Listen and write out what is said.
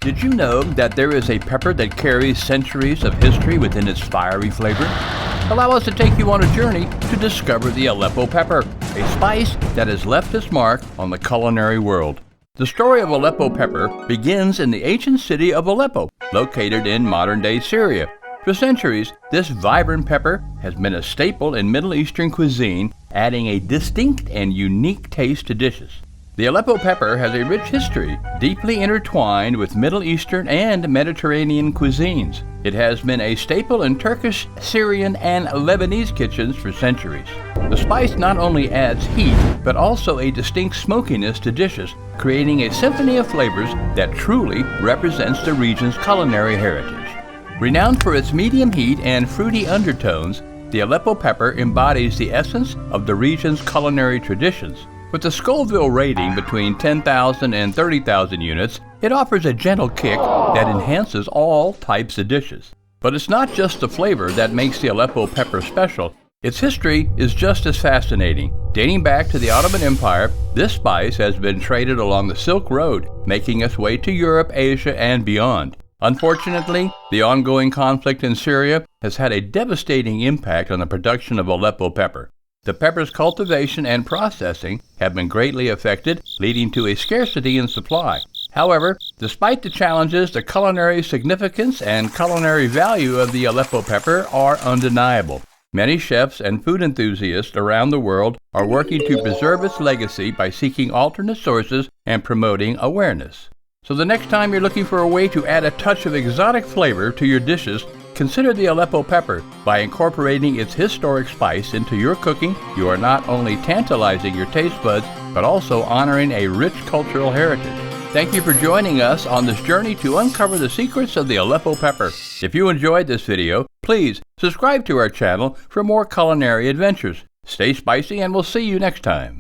Did you know that there is a pepper that carries centuries of history within its fiery flavor? Allow us to take you on a journey to discover the Aleppo pepper, a spice that has left its mark on the culinary world. The story of Aleppo pepper begins in the ancient city of Aleppo, located in modern-day Syria. For centuries, this vibrant pepper has been a staple in Middle Eastern cuisine, adding a distinct and unique taste to dishes. The Aleppo pepper has a rich history, deeply intertwined with Middle Eastern and Mediterranean cuisines. It has been a staple in Turkish, Syrian, and Lebanese kitchens for centuries. The spice not only adds heat, but also a distinct smokiness to dishes, creating a symphony of flavors that truly represents the region's culinary heritage. Renowned for its medium heat and fruity undertones, the Aleppo pepper embodies the essence of the region's culinary traditions. With a Scoville rating between 10,000 and 30,000 units, it offers a gentle kick that enhances all types of dishes. But it's not just the flavor that makes the Aleppo pepper special. Its history is just as fascinating. Dating back to the Ottoman Empire, this spice has been traded along the Silk Road, making its way to Europe, Asia, and beyond. Unfortunately, the ongoing conflict in Syria has had a devastating impact on the production of Aleppo pepper. The pepper's cultivation and processing have been greatly affected, leading to a scarcity in supply. However, despite the challenges, the culinary significance and culinary value of the Aleppo pepper are undeniable. Many chefs and food enthusiasts around the world are working to preserve its legacy by seeking alternate sources and promoting awareness. So the next time you're looking for a way to add a touch of exotic flavor to your dishes, consider the Aleppo pepper. By incorporating its historic spice into your cooking, you are not only tantalizing your taste buds, but also honoring a rich cultural heritage. Thank you for joining us on this journey to uncover the secrets of the Aleppo pepper. If you enjoyed this video, please subscribe to our channel for more culinary adventures. Stay spicy, and we'll see you next time.